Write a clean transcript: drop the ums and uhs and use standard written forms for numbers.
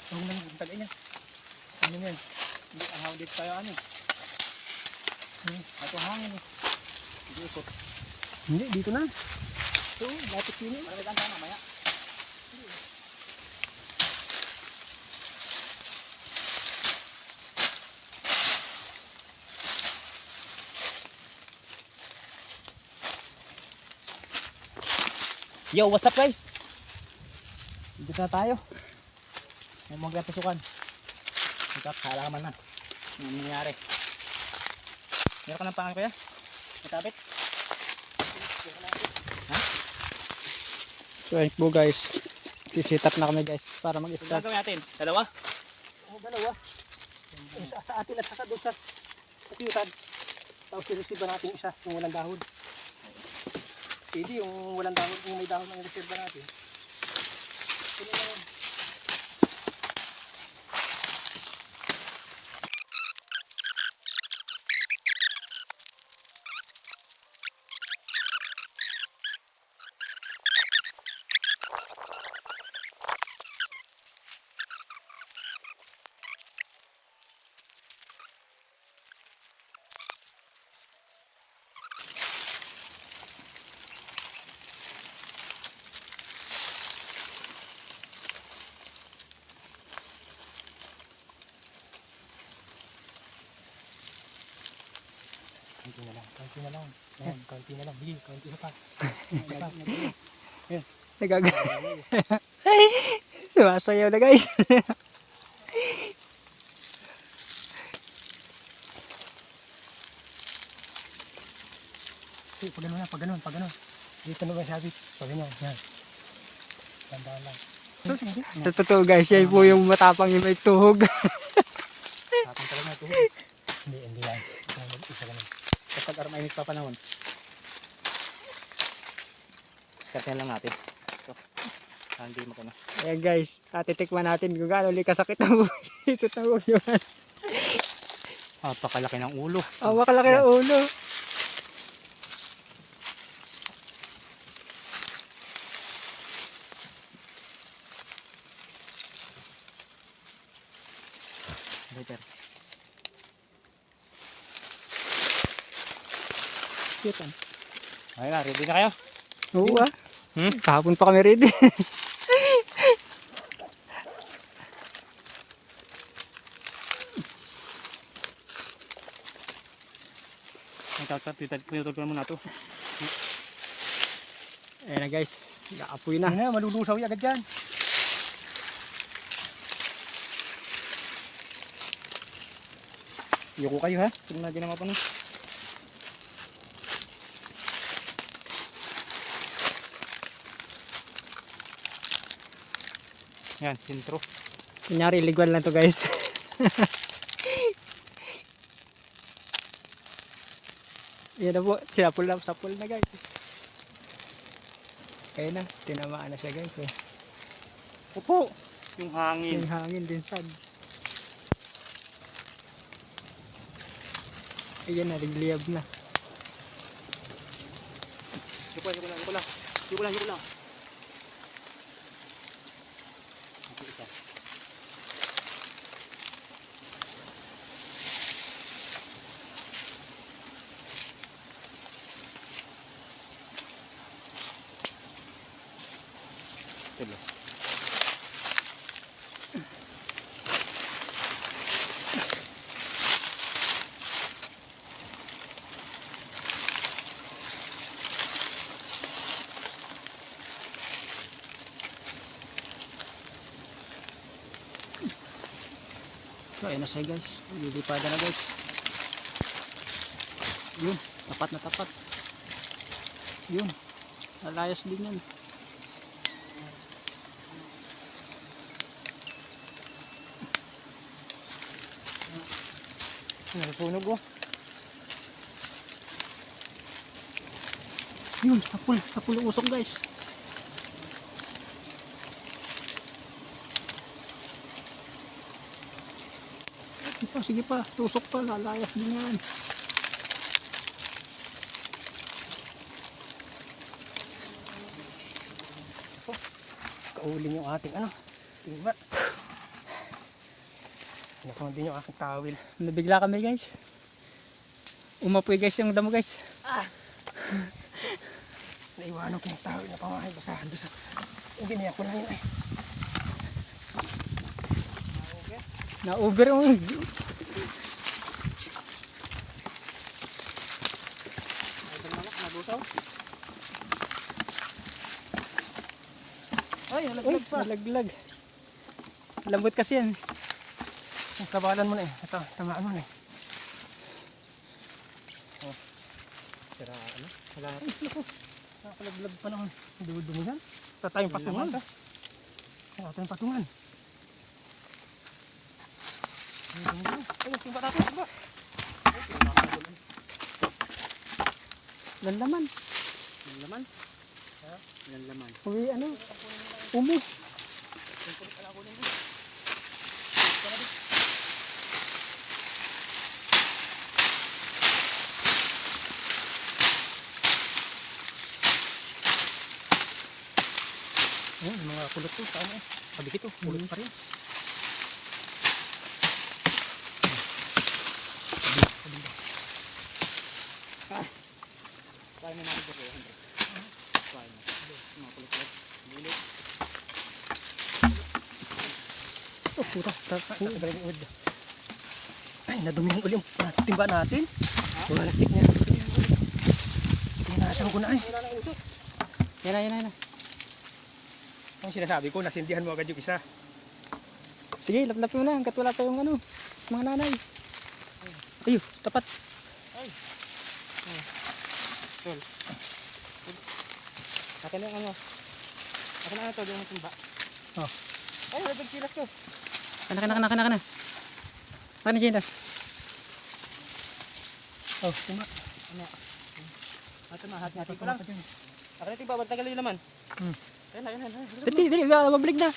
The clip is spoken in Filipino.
Huwag na ang tagay niya. Ano yan? Hindi, ahaw dito tayo ano eh. Ato hangin eh. Hindi ikot. Hindi, dito na. Ito, lapit yun eh. Maramit ang mamaya. Yo, what's up guys? Dito na tayo. May mga pasukan. Kala man na. Ano nangyari? Meron ka ng pangin kaya? Matapit? Ha? So ayun po guys, sisit up na kami guys para mag-start. Gagawin natin? Dalawa? Oo, dalawa. Sa atin at saka doon sa kutiyutan. Tapos i-receive natin isa, yung walang dahon. Pwede yung walang dahon, yung may dahon ang i-receive natin. Ito na yun. Kaunti na lang. Ayan, kaunti na lang. Hindi, kaunti na pa. Nagagano. Sumasayaw na guys. Pag ganun. Dito na ba sabi? Pag ganyan, yan. Tandaan lang. Sa totoo guys, siya po yung matapang yung may tuhog. Tapang talaga na ito. Hindi yan. Isa ganun. Kapag mainit pa panahon. Kartihan lang natin. Ito. Hindi mo na. Ayan guys, titikman natin kung gaano kasakit ang buhay. Ito tawag yun. Pakalaki ng ulo. Makalaki ng ulo. Better. Cute ah. Okay na, ready na kayo? Oo ah. Kahapon pa kami ready. Pinutol ko na muna ito. Ayan na guys, naapoy na. Ayan na, malulusaw agad yan. Yoko kayo ha? Ito na ginawa pa na. Yan, sintro. Kunyari, illegal lang to guys. Yan na po, sapul na guys. Kaya na, tinamaan na siya guys. Opo! Yung hangin. Yung hangin din sad. Ayan na, nagliyab na. Yuko lang. Tulo. So ayun na siya guys, lilipada na guys. Yun, tapat na tapat. Yun, lalayas din yan. Nasusunog oh. Yun, sapul usok guys. Sige pa, tusok pa, lalayas din yan. Kaulin yung ating ano, tingba. Nakuha din yung aking tawil. Nabigla kami guys. Umapoy guys yung damo guys. Naiwanan ko yung tawil na pamahay. Basahan doon sa... Yung binayak ko lang yun ay. Na-over yung... Ay, Uy, nalaglag pa. nalaglag. Lambot kasi yan. Yung kabalan mo na eh. Ito, tamaan mo na eh. Oh. Sira ano? Wala. Ay, naku. Nakalaglag pa naman. Dudumi yan. Ito tayong patungan. Ito tayong patungan. Ay, timba natin. Timba. Lanlaman. Laman. Uy, ano? Umo. Ayan, yung mga kulot to. Saan eh? Kabikit to. Kulot pa rin. Kaya na namin dito, Andre. Kaya na. Mga kulit-kulit. Bulit. Oh, puta. Ay, nadumihan uli yung timba natin. Wala stick niya. Tinasan ko na ay. Yan na, yan na, yan na. Ang sinasabi ko, nasindihan mo agad yung isa. Sige, laplapin mo na hanggat wala pa yung ano, mga nanay. Ayun, tapat. Ay. Tol. Akin yung ano. Akin na ito, yung timba. Oh. Ay, nabigsilas ko. Kana. Ano sinas? Oh, timba. Ito na, hati-hati ko lang. Akin na timba, ba't tagal yung laman? Hmm. Ayun. Dali, mabalik na.